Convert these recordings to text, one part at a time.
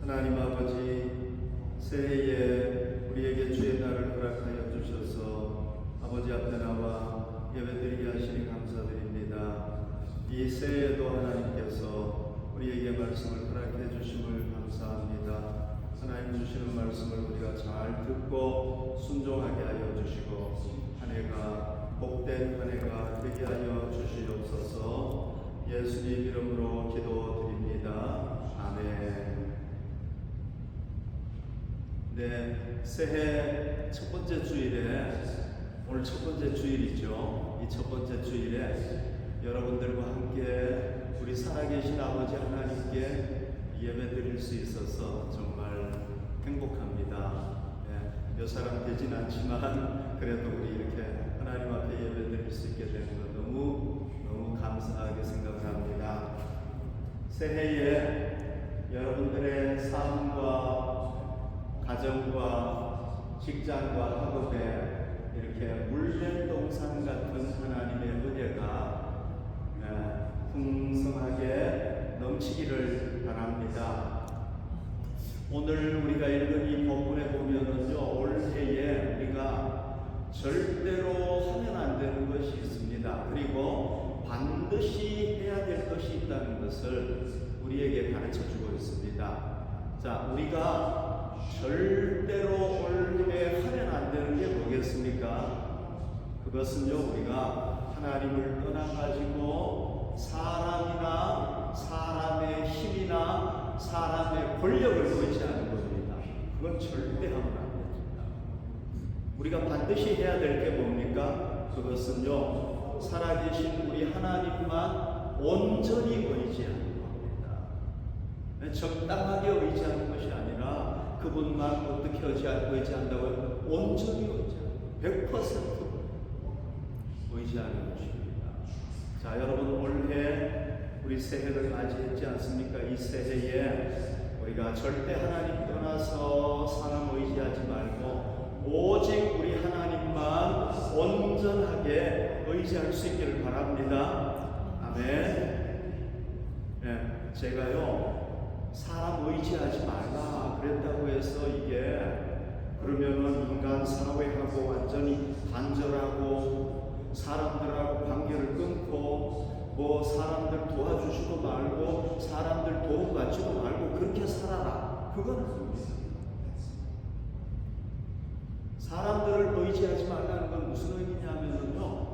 하나님 아버지, 새해에 우리에게 주의 날을 허락하여 주셔서 아버지 앞에 나와 예배드리게 하시니 감사드립니다. 이 새해에도 하나님께서 우리에게 말씀을 허락해 주심을 감사합니다. 하나님 주시는 말씀을 우리가 잘 듣고 순종하게 하여 주시고 한 해가 복된 한 해가 되게 하여 주시옵소서. 예수님 이름으로 기도드립니다. 아멘. 네, 새해 첫 번째 주일에, 오늘 첫 번째 주일이죠. 이 첫 번째 주일에 여러분들과 함께 우리 살아계신 아버지 하나님께 예배 드릴 수 있어서 정말 행복합니다. 몇 사람 되진 않지만 그래도 우리 이렇게 하나님 앞에 예배 드릴 수 있게 되는 것 너무 감사하게 생각합니다. 새해에 여러분들의 삶과 가정과 직장과 학업에 이렇게 물된 동산 같은 하나님의 은혜가 풍성하게 넘치기를 바랍니다. 오늘 우리가 읽은 이 본문에 보면은요, 올해에 우리가 절대로 하면 안 되는 것이 있습니다. 그리고 반드시 해야 될 것이 있다는 것을 우리에게 가르쳐 주고 있습니다. 자, 우리가 절대로 올해 하면 안 되는 게 뭐겠습니까? 그것은요, 우리가 하나님을 떠나가지고 사람이나 사람의 힘이나 사람의 권력을 의지하는 겁니다. 그건 절대 하면 안 됩니다. 우리가 반드시 해야 될 게 뭡니까? 그것은요, 살아계신 우리 하나님만 온전히 의지하는 겁니다. 적당하게 의지하는 것이 아니라 그분만 어떻게 의지한다고요? 온전히 의지하는 100% 의지하는 것입니다. 자, 여러분, 올해 우리 새해를 맞이했지 않습니까? 이 새해에 우리가 절대 하나님 떠나서 사람 의지하지 말고 오직 우리 하나님만 온전하게 의지할 수 있기를 바랍니다. 아멘. 네, 제가요, 사람 의지하지 말라 그랬다고 해서 이게 그러면은 인간 사회하고 완전히 단절하고 사람들하고 관계를 끊고 뭐 사람들 도와주지도 말고 사람들 도움 받지도 말고 그렇게 살아라, 그건 아닙니다. 사람들을 의지하지 말라는 건 무슨 의미냐면요,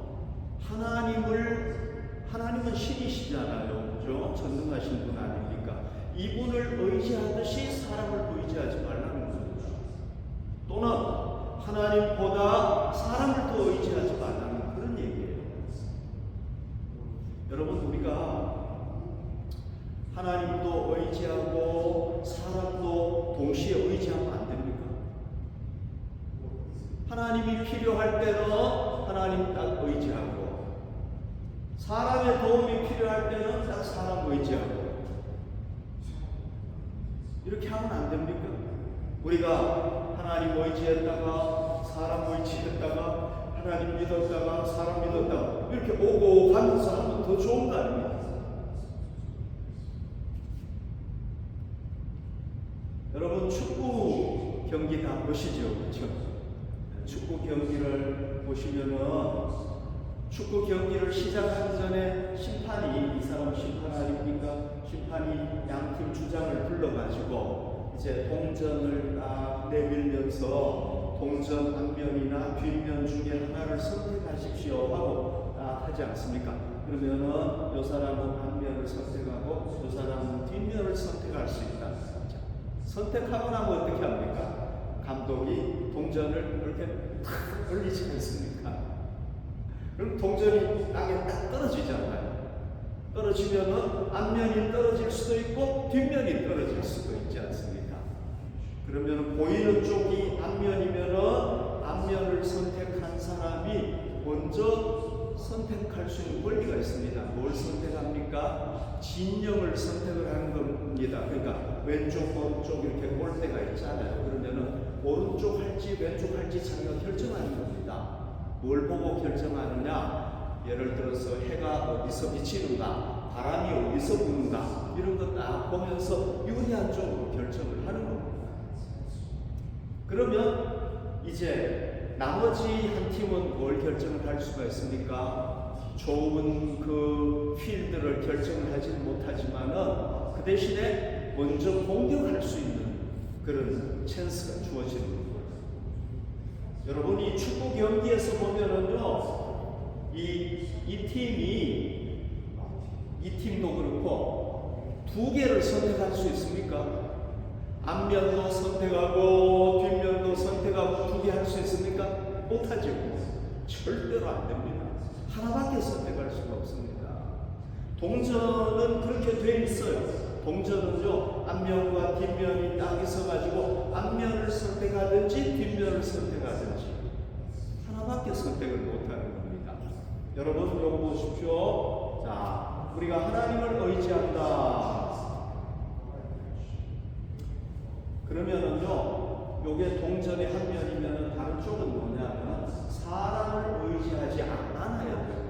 하나님은 신이시잖아요, 그죠? 전능하신 분 아닙니까? 이분을 의지하듯이 사람을 의지하지 말라는 겁니다. 또는 하나님보다 사람을 더 의지하지 말라는 그런 얘기예요. 여러분, 우리가 하나님도 의지하고 사람도 동시에 의지하면 안 됩니까? 하나님이 필요할 때는 하나님 딱 의지하고 사람의 도움이 필요할 때는 딱 사람 의지하고 이렇게 하면 안 됩니까? 우리가 하나님 의지했다가 사람 의지했다가 하나님 믿었다가 사람 믿었다가 이렇게 오고 가면서 하면 더 좋은 거 아닙니까? 여러분, 축구 경기 다 보시죠, 그렇죠? 축구 경기를 보시면은 축구 경기를 시작하기 전에 심판이, 이 사람 심판 아닙니까? 심판이 양팀 주장을 불러가지고 이제 동전을 딱 내밀면서 동전 앞면이나 뒷면 중에 하나를 선택하십시오 하고 딱 하지 않습니까? 그러면은 요 사람은 앞면을 선택하고 요 사람은 뒷면을 선택할 수 있다. 선택하고 나면 어떻게 합니까? 감독이 동전을 이렇게 탁 올리지 않습니까? 그럼 동전이 땅에 딱 떨어지잖아요. 떨어지면은 앞면이 떨어질 수도 있고 뒷면이 떨어질 수도 있지 않습니까? 그러면 보이는 쪽이 앞면이면은 앞면을 선택한 사람이 먼저 선택할 수 있는 권리가 있습니다. 뭘 선택합니까? 진영을 선택을 하는 겁니다. 그러니까 왼쪽, 오른쪽 이렇게 골대가 있잖아요. 그러면은 오른쪽 할지 왼쪽 할지 자기가 결정하는 겁니다. 뭘 보고 결정하느냐? 예를 들어서 해가 어디서 비치는가, 바람이 어디서 부는가 이런 거 딱 보면서 유리한 쪽으로 결정을 하는 그러면 이제 나머지 한 팀은 뭘 결정을 할 수가 있습니까? 좋은 그 필드를 결정을 하지는 못하지만은 그 대신에 먼저 공격할 수 있는 그런 찬스가 주어지는 거예요. 여러분, 이 축구 경기에서 보면은요, 이 팀도 그렇고 두 개를 선택할 수 있습니까? 앞면도 선택하고 뒷면도 선택하고 두 개 할 수 있습니까? 못하죠. 절대로 안 됩니다. 하나밖에 선택할 수가 없습니다. 동전은 그렇게 돼 있어요. 동전은요, 앞면과 뒷면이 딱 있어가지고 앞면을 선택하든지 뒷면을 선택하든지 하나밖에 선택을 못하는 겁니다. 여러분, 이거 보십시오. 자, 우리가 하나님을 의지한다. 그러면은요, 요게 동전의 한 면이면 다른 쪽은 뭐냐면 사람을 의지하지 않아야 돼요.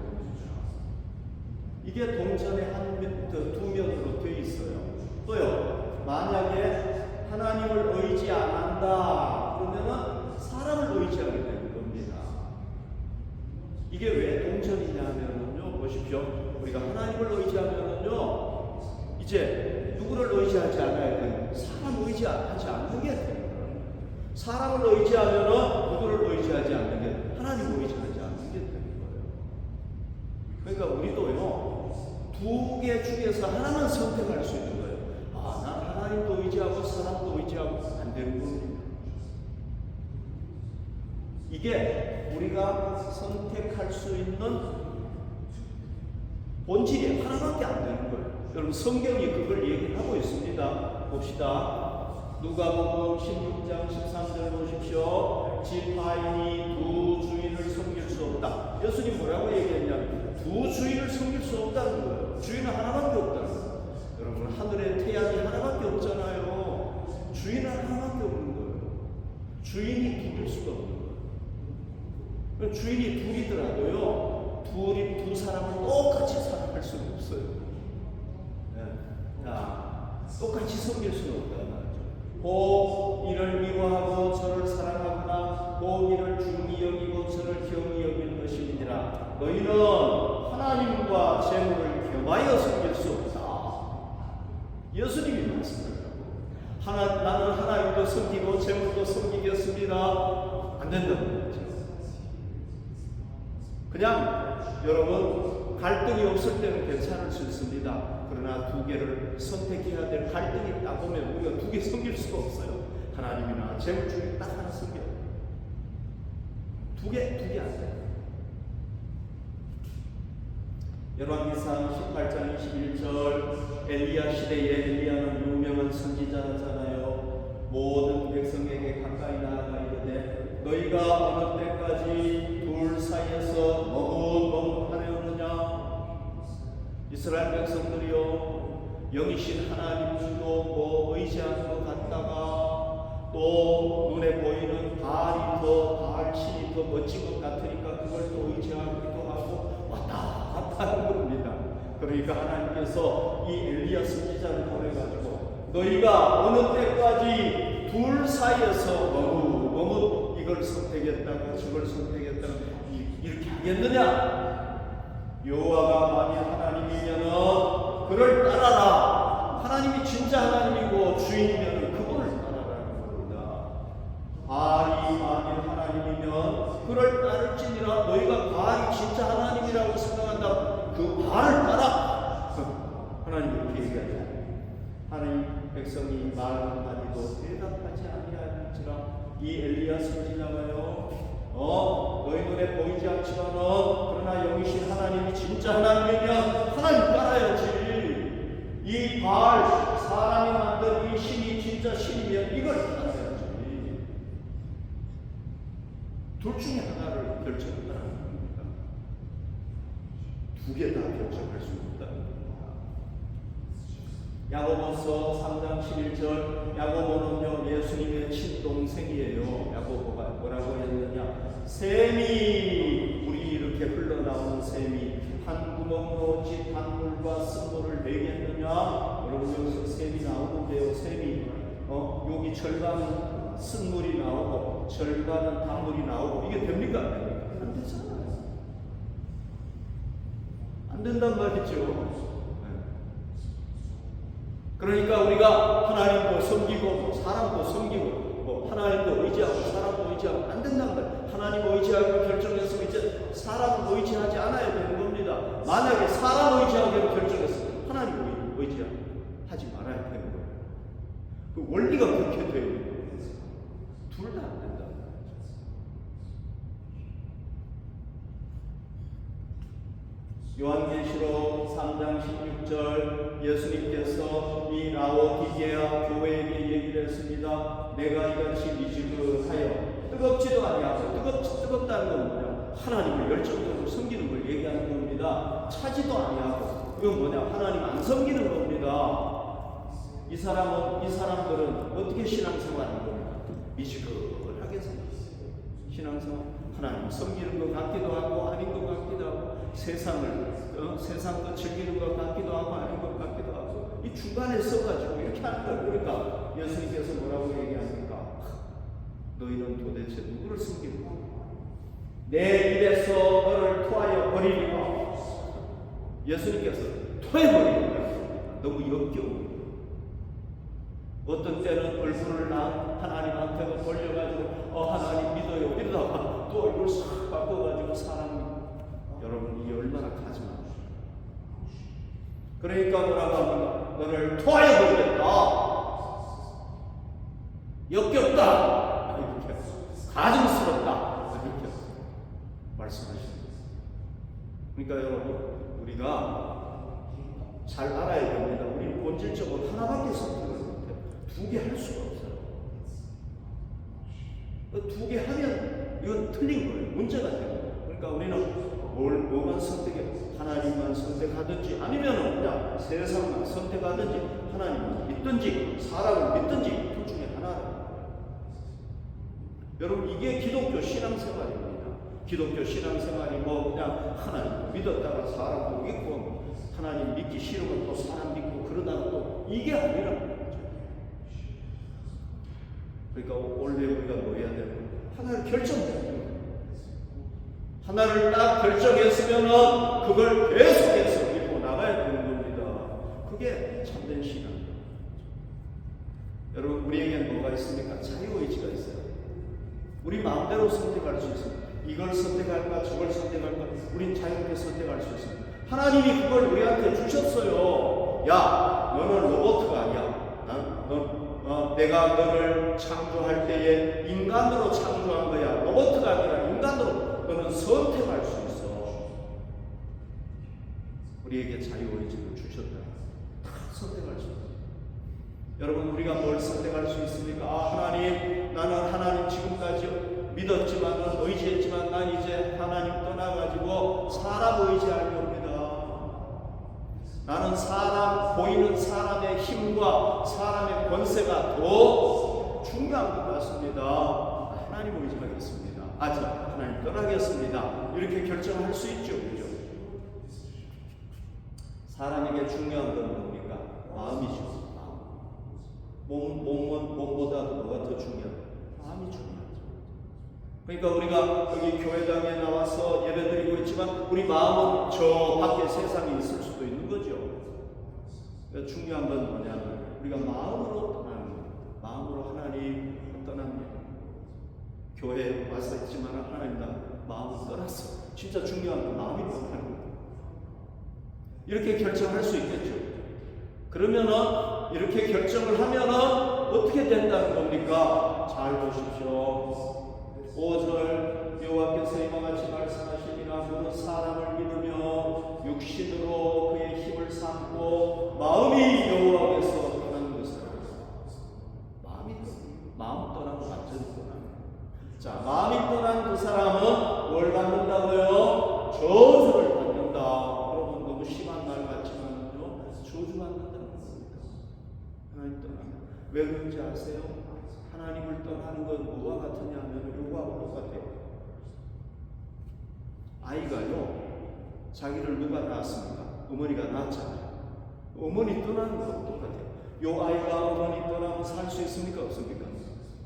이게 동전의 두 면으로 되어 있어요. 또요, 만약에 하나님을 의지 안 한다 그러면은 사람을 의지하게 되는 겁니다. 이게 왜 동전이냐면은요, 보십시오. 우리가 하나님을 의지하면은요, 이제 누구를 의지하지 않아야 돼요? 사람 의지하지 않는 게 돼요. 사람을 의지하면은 누구를 의지하지 않는 게, 하나님을 의지하지 않는 게 되는 거예요. 그러니까 우리도요, 두 개 중에서 하나만 선택할 수 있는 거예요. 아, 난 하나님도 의지하고 사람도 의지하고 안 되는 겁니다. 이게 우리가 선택할 수 있는 본질이 하나밖에 안 되는 거예요. 여러분, 성경이 그걸 얘기하고 있습니다. 봅시다. 누가복음 16장 13절 보십시오. 지파인이 두 주인을 섬길 수 없다. 예수님 뭐라고 얘기했냐면 두 주인을 섬길 수 없다는 거예요. 주인은 하나밖에 없다는 거예요. 여러분, 하늘에 태양이 하나밖에 없잖아요. 주인은 하나밖에 없는 거예요. 주인이 둘일 수가 없는 거예요. 주인이 둘이더라도요, 두 사람을 똑같이 사랑할 수는 없어요. 자, 똑같이 섬길 수는 없다는 말이죠. 혹 이를 미워하고 저를 사랑하거나 혹 이를 중히 여기고 저를 경히 여길 것이니라. 너희는 하나님과 재물을 겸하여 섬길 수 없다. 예수님이 말씀하셨다고. 나는 하나님도 섬기고 재물도 섬기겠습니다. 안 된다는 거죠. 그냥 여러분, 갈등이 없을 때는 괜찮을 수 있습니다. 그러나 두 개를 선택해야 될 갈등이 있다 보면 우리가 두 개 섬길 수가 없어요. 하나님이나 재물 중에 딱 하나 섬겨요. 두 개 안 돼요. 열왕기상 18장 21절, 엘리야 시대에 엘리야는 유명한 선지자잖아요. 모든 백성에게 가까이 나아가 이르되 너희가 어느 때까지 둘 사이에서 머뭇머뭇하려느냐. 이스라엘 백성들이요, 영이신 하나님도 뭐 의지하는 것 같다가 또 눈에 보이는 바알 신이 더 멋진 것 같으니까 그걸 또 의지하기도 하고 왔다 갔다 하는 겁니다. 그러니까 하나님께서 이 엘리야 선지자를 보내가지고 너희가 어느 때까지 둘 사이에서 머뭇 이걸 선택했다고 저걸 선택했다고 이렇게 하겠느냐. 여호와가 만일 하나님이면은 그를 따라라. 하나님이 진짜 하나님이고 주인이면은 그분을 따라라는 겁니다. 바알이 만일 하나님이면 그를 따를지니라. 너희가 바알이 진짜 하나님이라고 생각한다. 그 바알을 따라. 하나님 이렇게 얘기하죠. 하나님 백성이 말 한마디도 대답하지 아니하는지라. 이 엘리야 선지자가요, 너희 눈에 보이지 않지만은 그러나 영이신 하나님이 진짜 하나님이면 하나님 따라야지. 이 바알 사람이 만든 이 신이 진짜 신이면 이걸 따라야지. 둘 중에 하나를 결정하라는 겁니다. 두 개 다 결정할 수 없다는 겁니다. 야고보서 3장 11절, 야고보는요 예수님의 친동생이에요. 야고보가 뭐라고 했느냐. 샘이, 물이 이렇게 흘러나오는 샘이 한 구멍으로 집 단물과 쓴물을 내겠느냐. 여러분, 여기서 샘이 나오는데요, 샘이 여기 절반 쓴물이 나오고 절반은 단물이 나오고 이게 됩니까? 안 됩니까? 안 되잖아요. 안 된단 말이죠. 그러니까 우리가 하나님도 섬기고 사람도 섬기고 하나님도 의지하고 사람도 의지하고 안 된단 말이에요. 하나님 의지하기로 결정했으면 이제 사람을 의지하지 않아야 되는 겁니다. 만약에 사람 의지하기로 결정했으면 하나님 의지하지 말아야 되는 거예요. 그 원리가 그렇게 되어 있는 거예요. 둘 다 안 된다. 요한계시록 3장 16절 예수님께서 이 라오디게아 교회에게 얘기를 했습니다. 내가 이같이 미지근하여 뜨겁지도 아니하고 뜨겁다는 건 뭐냐? 하나님을 열정적으로 섬기는 걸 얘기하는 겁니다. 차지도 아니하고 이건 뭐냐? 하나님 안 섬기는 겁니다. 이 사람들은 어떻게 신앙생활하는 겁니까? 미지근하게 신앙생활 하나님 섬기는 것 같기도 하고 아닌 것 같기도 하고 세상도 즐기는 것 같기도 하고 아닌 것 같기도 하고 이 중간에 써가지고 이렇게 하는 거예요. 그러니까 예수님께서 뭐라고 얘기합니까? 너희는 도대체 누구를 섬기는 거야? 내 입에서 너를 토하여 버리리라. 예수님께서 토해버리는 너무 역겨워요. 어떤 때는 얼굴을 하나님한테 돌려가지고 하나님 믿어요 이러다가 또 얼굴 싹 바꿔가지고 사람 여러분 이게 얼마나 가지마. 그러니까 뭐라고 합니까? 너를 토하여 버리겠다. 역겹다. 이렇게 가증스럽다. 이렇게 말씀하십니다. 그러니까 여러분 우리가 잘 알아야 됩니다. 우리는 본질적으로 하나밖에 선택을 못해요. 두 개 할 수가 없어요. 두 개 하면 이건 틀린 거예요. 문제가 돼요. 그러니까 우리는 뭐만 선택해? 하나님만 선택하든지 아니면 그냥 세상만 선택하든지 하나님만 믿든지 사람을 믿든지 둘 중에 하나라는 거예요. 여러분 이게 기독교 신앙생활입니다. 기독교 신앙생활이 그냥 하나님 믿었다가 사람도 믿고 하나님 믿기 싫으면 또 사람 믿고 그러다가 또 이게 아니라는 거죠. 그러니까 원래 우리가 뭐 해야 되는 거예요? 하나를 결정해야 돼요. 하나를 딱 결정했으면은 그걸 계속해서 믿고 나가야 되는 겁니다. 그게 참된 신앙입니다. 여러분 우리에게는 뭐가 있습니까? 자유의지가 있어요. 우리 마음대로 선택할 수 있습니다. 이걸 선택할까 저걸 선택할까 우린 자유롭게 선택할 수 있습니다. 하나님이 그걸 우리한테 주셨어요. 야 너는 로봇가 아니야. 내가 너를 창조할 때에 인간으로 창조한 거야. 로봇가 아니라 인간으로 너는 선택할 수 있어. 우리에게 자유의지를 주셨다. 다 선택할 수 있어. 여러분 우리가 뭘 선택할 수 있습니까? 하나님 나는 하나님 지금까지 믿었지만 의지했지만 난 이제 하나님 떠나가지고 사람 의지할 겁니다. 나는 보이는 사람의 힘과 사람의 권세가 더 중요한 것 같습니다. 하나님 의지하겠습니다. 하나님 떠나겠습니다. 이렇게 결정할 수 있죠. 그죠? 사람에게 중요한 건 뭡니까? 마음이죠. 몸보다도 뭐가 더 중요해요? 마음이 중요하죠. 그러니까 우리가 여기 교회당에 나와서 예배드리고 있지만 우리 마음은 저 밖에 세상에 있을 수도 있는 거죠. 그러니까 중요한 건 뭐냐면 우리가 마음으로 떠나는 거예요. 마음으로 하나님 떠납니다. 교회에 와서 있지만 하나님 나 마음을 떠났어. 진짜 중요한 건 마음이 떠나는 거예요. 이렇게 결정할 수 있겠죠. 그러면은 이렇게 결정을 하면은 어떻게 된다는 겁니까? 잘 보십시오. 5절 여호와께서 이와 같이 말씀하시니라 너는 사람을 믿으며 육신으로 그의 힘을 삼고 마음이 여호와께서 떠난 것을 마음 떠나고 완전히 떠나는 자 마음이 떠난 그 사람은 뭘 받는다고요? 저주를 받는다. 여러분 너무 심한 말 같지만요 저주 받는다는 겁니다. 하나님 떠나는 왜 그런지 아세요? 하나님을 떠나는 건 뭐와 같으냐 하면 요거하고 똑같아요. 아이가요 자기를 누가 낳았습니까? 어머니가 낳았잖아요. 어머니 떠나는 거하고 똑같아요. 요 아이가 어머니 떠나면 살 수 있습니까? 없습니까?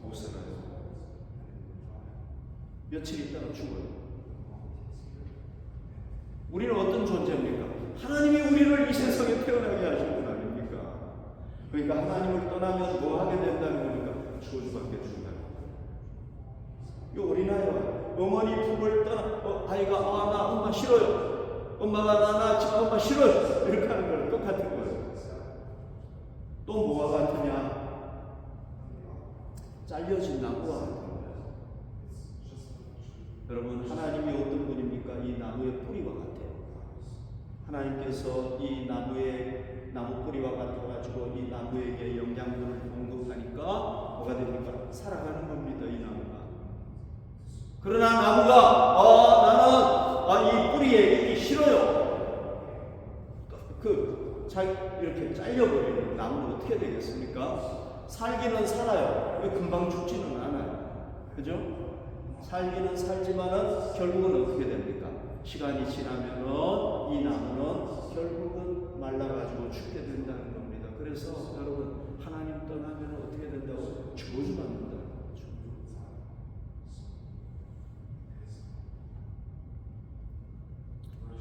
못 살아요. 며칠 있다가 죽어요. 우리는 어떤 존재입니까? 하나님이 우리를 이 세상에 태어나게 하신 분 아닙니까? 그러니까 하나님을 떠나면 뭐 하게 된다는 겁니까? 저주받게 된다. 이 어린아이가 어머니 품을 떠나 아이가 나 엄마 싫어요. 엄마가 나 지금 엄마 싫어요. 이렇게 하는 거랑 똑같은 거예요. 또 뭐가 같으냐? 잘려진 나무와 같은 거예요. 여러분, 하나님이 어떤 분입니까? 이 나무의 뿌리와 같아요. 하나님께서 이 나무 뿌리와 같아가지고 이 나무에게 영양분을 공급하니까 뭐가 됩니까? 살아가는 겁니다, 이 나무가. 그러나 나무가 나는 이 뿌리에 있기 싫어요. 이렇게 잘려버리는 나무는 어떻게 되겠습니까? 살기는 살아요. 금방 죽지는 않아요. 그죠? 살기는 살지만은 결국은 어떻게 됩니까? 시간이 지나면은 이 나무는 결국은 말라가지고 죽게 된다는 겁니다. 그래서 여러분, 하나님 떠나면 어떻게 된다고? 저주받는다는 거죠.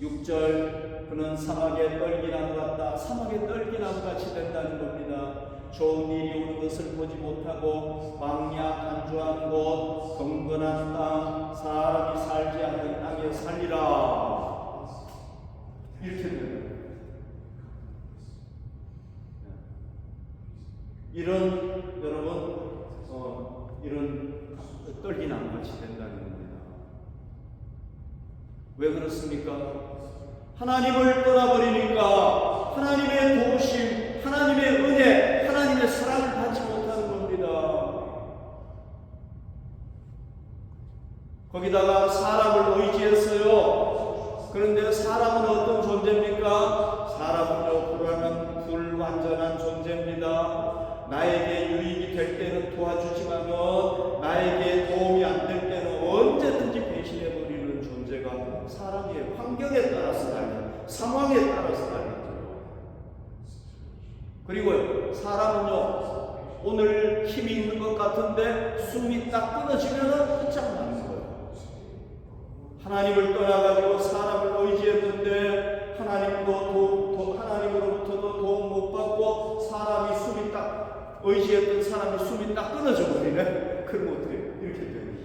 6절, 그는 사막의 떨기나무 같다. 사막의 떨기나무 같이 된다는 겁니다. 좋은 일이 오는 것을 보지 못하고 광야 간주한 곳, 경건한 땅, 사람이 살지 않는 땅에 살리라. 이렇게 됩니다. 이런 여러분 이런 떨기나무 같이 된다는 겁니다. 왜 그렇습니까? 하나님을 떠나버리니까 하나님의 도우심, 하나님의 은혜, 하나님의 사랑을 받지 못하는 겁니다. 거기다가 사람을 의지했어요. 그런데 사람은 어떤 존재입니까? 사람은요, 불완전한 존재입니다. 나에게 유익이 될 때는 도와주지만은 나에게 도움이 안 될 때는 언제든지 배신해버리는 존재가 사람의 환경에 따라서 달라요. 상황에 따라서 달라요. 그리고 사람은요, 오늘 힘이 있는 것 같은데 숨이 딱 끊어지면은 끝장나는 거예요. 하나님을 떠나가지고 사람을 의지했는데 하나님으로부터도 도움 못 받고 숨이 딱 의지했던 사람이 숨이 딱 끊어져 버리네. 그럼 어떻게 이렇게 되는 거예요?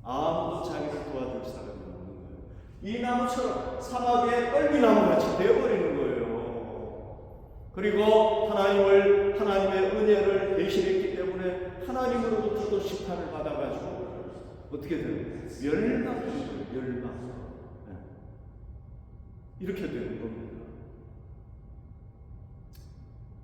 아무도 자기를 도와줄 사람이 없는 거예요. 이 나무처럼 사막의 떨기나무 같이 되어버리는 거예요. 그리고 하나님의 은혜를 배신했기 때문에 하나님으로부터도 심판을 받아가지고 어떻게 되는 거예요? 멸망하는 거예요. 멸망. 이렇게 되는 겁니다.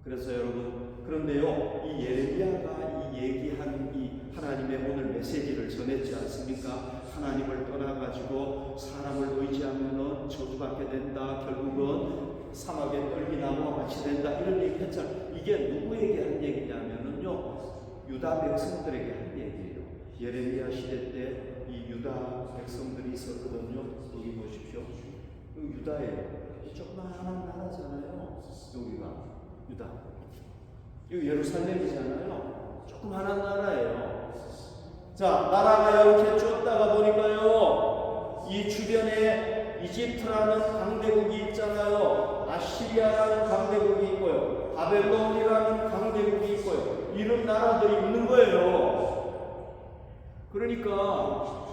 그래서 여러분, 그런데요, 이 예레미야가 얘기한 이 하나님의 오늘 메시지를 전했지 않습니까? 하나님을 떠나가지고 사람을 의지하면은 저주받게 된다. 결국은 사막의 떨기나무와 같이 된다. 이런 얘기 했잖아요. 이게 누구에게 한 얘기냐면은요, 유다 백성들에게 한 얘기예요. 예레미야 시대 때 이 유다 백성들이 있었거든요. 여기 보십시오. 유다에 조그마한 나라잖아요. 여기가 유다. 여기 예루살렘이잖아요. 조그마한 나라예요. 자, 나라가 이렇게 쫓다가 보니까요, 이 주변에 이집트라는 강대국이 있잖아요. 아시리아라는 강대국이 있고요. 바벨론이라는 강대국이 있고요. 이런 나라들이 있는 거예요. 그러니까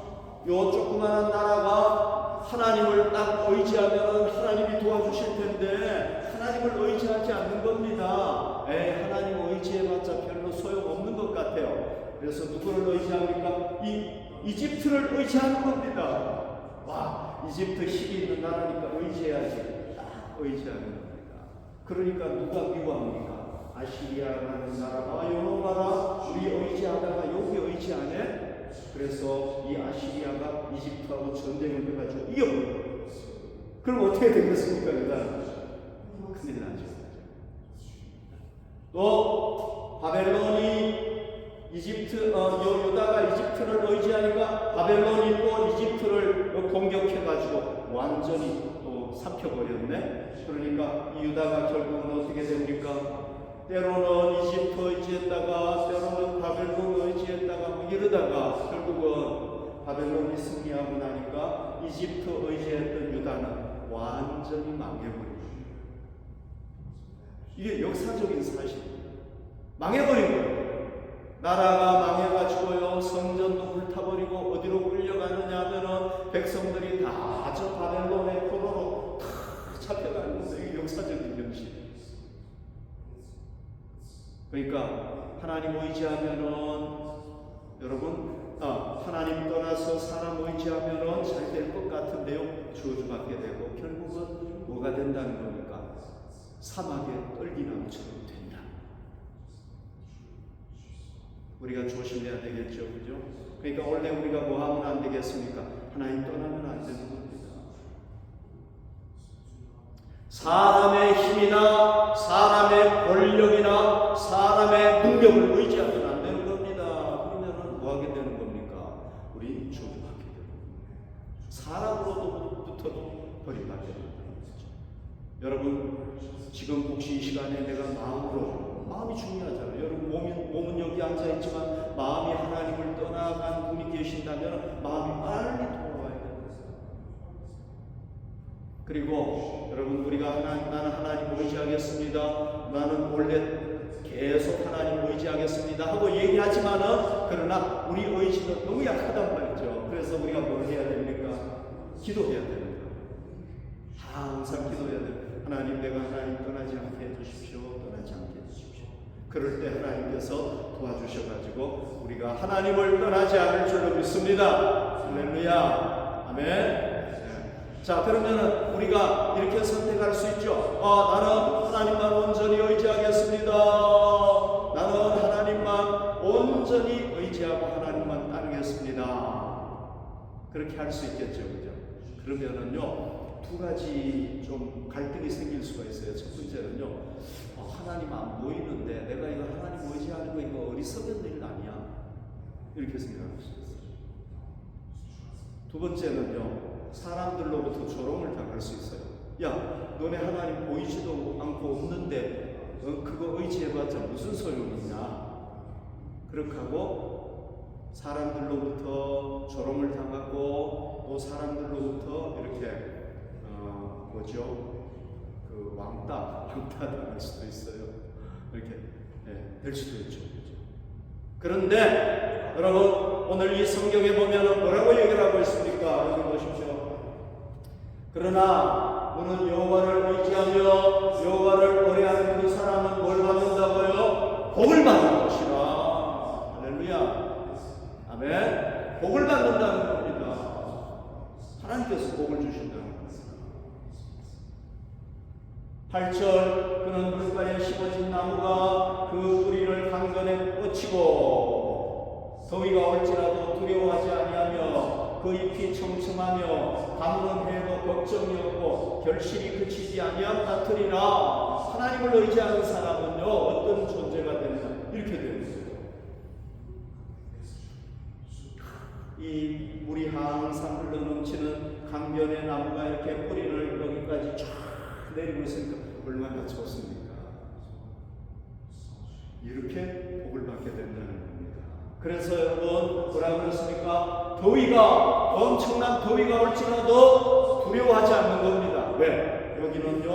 요 조그마한 나라가 하나님을 딱 의지하면 하나님이 도와주실 텐데 하나님을 의지하지 않는 겁니다. 하나님 의지해봤자 별로 소용없는 것 같아요. 그래서 누구를 의지합니까? 이집트를 의지하는 겁니다. 와, 이집트 힘이 있는 나라니까 의지해야지. 딱 의지하는 겁니다. 그러니까 누가 미워합니까? 아시리아라는 나라가 요런 나라 우리 의지하다가 여기 의지하네? 그래서 이 아시리아가 이집트하고 전쟁을 해가지고 이겨버려요. 그럼 어떻게 되겠습니까? 일단 큰일 나죠. 또 바벨론이 유다가 이집트를 의지하니까 바벨론이 또 이집트를 공격해가지고 완전히 또 삼켜버렸네. 그러니까 이 유다가 결국은 어떻게 됩니까? 때로는 이집트 의지했다가 때로는 바벨론 의지했다가 이러다가 결국은 바벨론이 승리하고 나니까 이집트 의지했던 유다는 완전히 망해버린 거예요. 이게 역사적인 사실이에요. 망해버린 거예요. 나라가 망해가지고요, 성전도 불타버리고 어디로 끌려가느냐 하면은 백성들이 다 저 바벨론의 포로로 다 잡혀가는 거예요. 이게 역사적인 현실이에요. 그러니까 하나님 의지하면은 여러분, 하나님 떠나서 사람 의지하면은 잘 될 것 같은데요, 저주받게 되고 결국은 뭐가 된다는 겁니까? 사막의 떨기나무처럼 된다. 우리가 조심해야 되겠죠, 그죠? 그러니까 원래 우리가 뭐 하면 안 되겠습니까? 하나님 떠나면 안 되는 겁니다. 사람의 힘이나 사람의 권력이나 사람의 능력을 의지하면 안 되는 겁니다. 그러면은 뭐 하게 되는 겁니까? 우리 저주받게 되는 겁니다. 사람으로부터도 버림받게 된다는 거죠. 여러분, 지금 혹시 이 시간에 내가 마음이 중요하잖아요. 여러분, 몸은 여기 앉아있지만 마음이 하나님을 떠나간 분이 계신다면 마음이 빨리 돌아와야 됩니다. 그리고 여러분, 우리가 나는 하나님 의지하겠습니다, 나는 원래 계속 하나님 의지하겠습니다 하고 얘기하지만은, 그러나 우리 의지는 너무 약하단 말이죠. 그래서 우리가 뭘 해야 됩니까? 기도해야 됩니다. 항상 기도해야 됩니다. 하나님, 내가 하나님 떠나지 않게 해주십시오. 떠나지 않게 해주십시오. 그럴 때 하나님께서 도와주셔가지고 우리가 하나님을 떠나지 않을 줄로 믿습니다. 할렐루야. 아멘. 자, 그러면은 우리가 이렇게 선택할 수 있죠. 나는 하나님만 온전히 의지하겠습니다. 나는 하나님만 온전히 의지하고 하나님만 따르겠습니다. 그렇게 할 수 있겠죠, 그죠? 그러면은요, 두 가지 좀 갈등이 생길 수가 있어요. 첫 번째는요, 하나님 안 보이는데 내가 이거 하나님 의지하는 거 이거 어리석은 일 아니야, 이렇게 생각할 수 있어요. 두 번째는요, 사람들로부터 조롱을 당할 수 있어요. 야, 너네 하나님 보이지도 않고 없는데 그거 의지해봤자 무슨 소용이냐, 그렇게 하고 사람들로부터 조롱을 당하고 또 사람들로부터 이렇게 그 왕따 당할 수도 있어요. 이렇게 될 수도 있죠. 그런데 여러분, 오늘 이 성경에 보면 뭐라고 얘기를 하고 있습니까? 여기 보십시오. 그러나 너는 여호와를 의지하며 여호와를 노래하는 그 사람은 뭘 받는다고요? 복을 받는 것이라. 할렐루야. 아멘. 복을 받는다는 겁니다. 하나님께서 복을 주신다는 겁니다. 8절, 그는 물가에 심어진 나무가 그 뿌리를 강변에 뻗치고 더위가 올지라도 두려워하지 아니하며 그 잎이 청청하며 가무는 해도 걱정이 없고 결실이 그치지 아니함 같으리라. 하나님을 의지하는 사람은요, 어떤 존재가 되느냐, 이렇게 되는 거예요. 이 물이 항상 흘러넘치는 강변의 나무가 이렇게 뿌리를 여기까지 쫙 내리고 있으니까 얼마나 좋습니까? 이렇게 복을 받게 된다는 겁니다. 그래서 여러분, 뭐라 그랬습니까? 더위가, 엄청난 더위가 올지라도 두려워하지 않는 겁니다. 왜? 여기는요,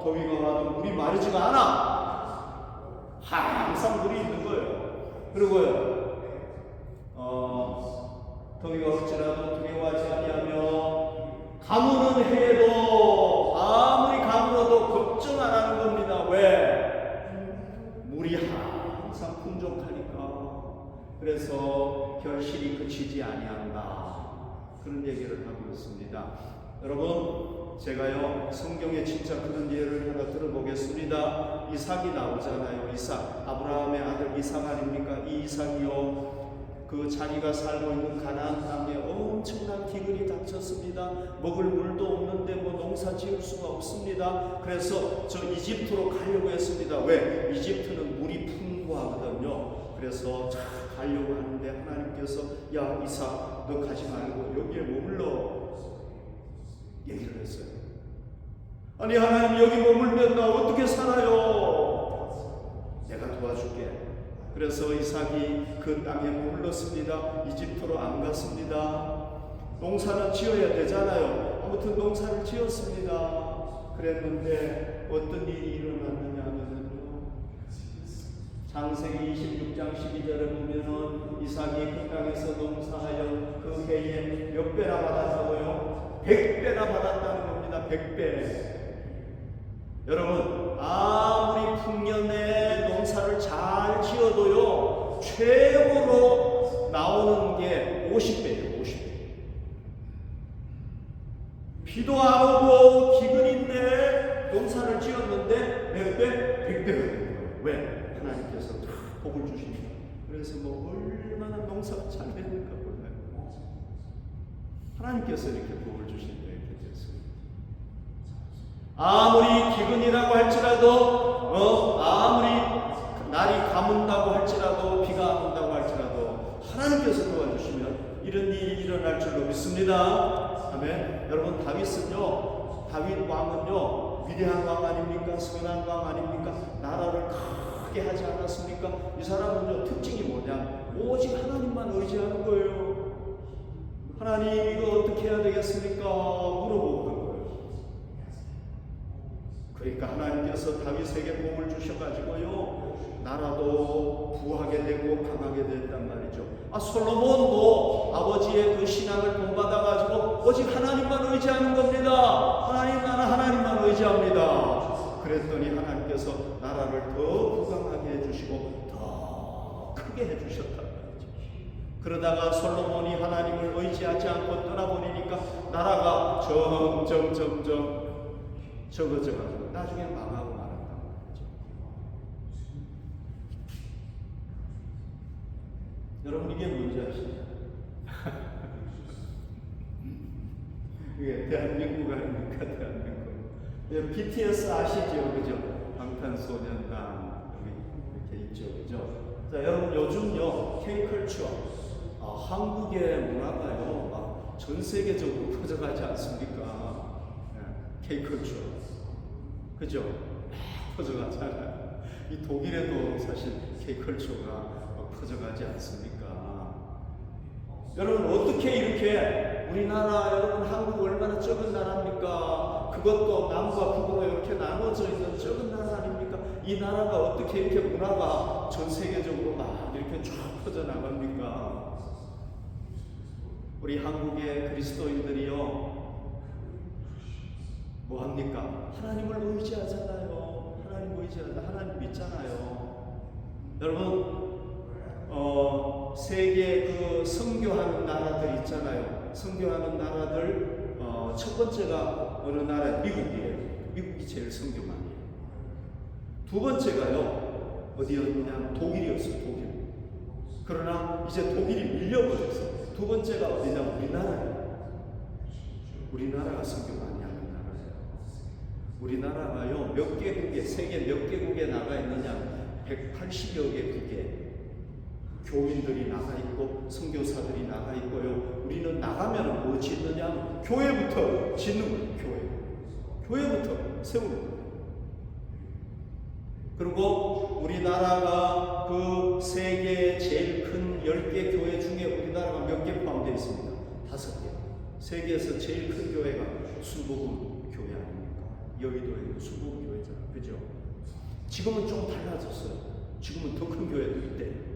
더위가 와도 물이 마르지가 않아. 항상 물이 있는 거예요. 그리고요, 더위가 올지라도 두려워하지 아니하며 가무는 해도 아무리 가물어도 걱정 안 하는 겁니다. 왜? 물이 항상 풍족하니까. 그래서 결실이 그치지 아니한다, 그런 얘기를 하고 있습니다. 여러분, 제가요, 성경에 진짜 그런 예를 하나 들어보겠습니다. 이삭이 나오잖아요. 이삭, 아브라함의 아들 이삭 아닙니까? 이 이삭이요, 그 자기가 살고 있는 가나안 땅에 엄청난 기근이 닥쳤습니다. 먹을 물도 없는데 뭐 농사 지을 수가 없습니다. 그래서 저 이집트로 가려고 했습니다. 왜? 이집트는 물이 풍부하거든요. 그래서 잘 가려고 하는데 하나님께서, 야 이삭, 너 가지 말고 여기에 머물러, 얘기를 했어요. 아니 하나님, 여기 머물면 나 어떻게 살아요? 내가 도와줄게. 그래서 이삭이 그 땅에 머물렀습니다. 이집트로 안 갔습니다. 농사는 지어야 되잖아요. 아무튼 농사를 지었습니다. 그랬는데 어떤 일이 일어났느냐 하면요, 창세기 26장 12절에 보면은 이삭이 그 땅에서 농사하여 그 해에 몇 배나 받았다고요? 100배나 받았다는 겁니다. 100배. 여러분, 아무리 풍년에 농사를 잘 지어도요, 최고로 나오는 게 50배예요. 50배. 비도 안 오고 기근인데 농사를 지었는데 몇 배? 100배가 되는 거예요. 왜? 하나님께서 다 복을 주십니다. 그래서 얼마나 농사가 잘 되는가 몰라요. 하나님께서 이렇게 복을 주신다. 이렇게 됐습니다. 아무리 기근이라고 할지라도, 아무리 날이 가문다고 할지라도, 비가 안 온다고 할지라도 하나님께서 도와주시면 이런 일이 일어날 줄로 믿습니다. 아멘. 여러분, 다윗은요, 다윗 왕은요, 위대한 왕 아닙니까? 선한 왕 아닙니까? 나라를 크게 하지 않았습니까? 이 사람은요, 특징이 뭐냐? 오직 하나님만 의지하는 거예요. 하나님, 이거 어떻게 해야 되겠습니까? 물어보는 거예요. 그러니까 하나님께서 다윗에게 복을 주셔가지고요, 나라도 부하게 되고 강하게 됐단 말이죠. 솔로몬도 아버지의 그 신앙을 본받아가지고 오직 하나님만 의지하는 겁니다. 하나님, 나는 하나님만 의지합니다. 그랬더니 하나님께서 나라를 더 부강하게 해주시고 더 크게 해주셨단 말이죠. 그러다가 솔로몬이 하나님을 의지하지 않고 떠나버리니까 나라가 점점 적어져가지고 나중에 망하고 말았단 말이죠. 여러분, 이게 뭔지 아시죠? 이게 대한민국 아닙니까? 대한민국. BTS 아시죠? 그죠? 방탄소년단 여기 이렇게 있죠, 그죠? 자, 여러분, 요즘요 K컬처, 한국의 문화가요 막 전 세계적으로 퍼져가지 않습니까? K컬처, 그죠? 퍼져가잖아요. 이 독일에도 사실 K컬처가 퍼져가지 않습니까? 여러분, 어떻게 이렇게 우리나라, 여러분 한국 얼마나 적은 나라입니까? 그것도 남과 북으로 이렇게 나눠져 있는 적은 나라 아닙니까? 이 나라가 어떻게 이렇게 문화가 전 세계적으로 막 이렇게 쫙 퍼져나갑니까? 우리 한국의 그리스도인들이요, 뭐합니까? 하나님을 의지하잖아요. 하나님 의지하잖아요. 하나님 믿잖아요. 여러분, 세계 그 선교하는 나라들 있잖아요. 선교하는 나라들, 첫 번째가 어느 나라? 미국이에요. 미국이 제일 선교 많이 해요. 두 번째가요, 어디였냐? 독일이었어요. 독일. 그러나 이제 독일이 밀려버렸어요. 두 번째가 어디냐? 우리나라예요. 우리나라가 선교 많이 하는 나라예요. 우리나라가요, 몇 개국에, 세계 몇 개국에 나가 있느냐? 180여 개국에 교민들이 나가 있고 선교사들이 나가 있고요. 우리는 나가면 뭐 짓느냐? 교회부터 짓는 거예요. 교회부터 세우는 거예요. 그리고 우리나라가 그 세계 제일 큰 10개 교회 중에 우리나라가 몇 개 포함되어 있습니다. 5개. 세계에서 제일 큰 교회가 순복음 교회 아닙니까? 여의도에 있는 순복음 교회잖아요. 그죠? 지금은 좀 달라졌어요. 지금은 더 큰 교회도 있대.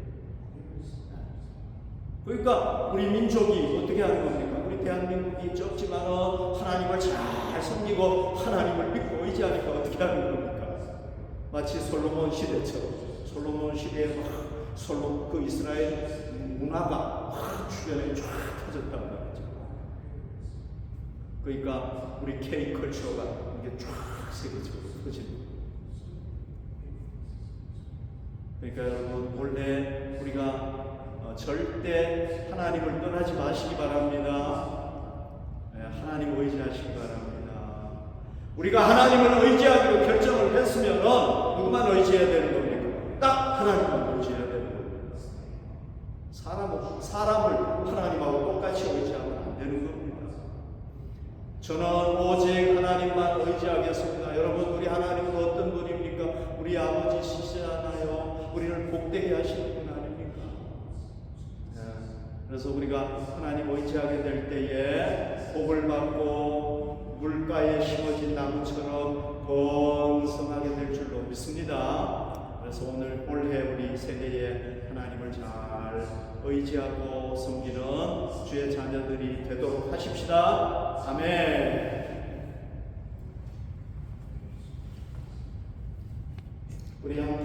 그러니까 우리 민족이 어떻게 하는 겁니까? 우리 대한민국이 적지만 하나님을 잘 섬기고 하나님을 믿고 의지하니까 어떻게 하는 겁니까? 마치 솔로몬 시대처럼, 솔로몬 시대에 막 그 이스라엘 문화가 막 주변에 쫙 퍼졌단 말이죠. 그러니까 우리 K컬처가 이게 쫙 세계적으로 퍼집니다. 그러니까 여러분, 원래 우리가 절대 하나님을 떠나지 마시기 바랍니다. 하나님 의지하시기 바랍니다. 우리가 하나님을 의지하기로 결정을 했으면 누구만 의지해야 되는 겁니까? 딱 하나님만 의지해야 되는 겁니다. 사람을 하나님하고 똑같이 의지하면 안 되는 겁니다. 저는 오직 하나님만 의지하겠습니다. 여러분, 우리 하나님은 어떤 분입니까? 우리 아버지시잖아요. 우리를 우리를 복되게 하시는 분 아닙니까? 그래서 우리가 하나님 의지하게 될 때에 복을 받고 물가에 심어진 나무처럼 번성하게 될 줄로 믿습니다. 그래서 오늘 올해 우리 세대에 하나님을 잘 의지하고 섬기는 주의 자녀들이 되도록 하십시다. 아멘. 우리 함께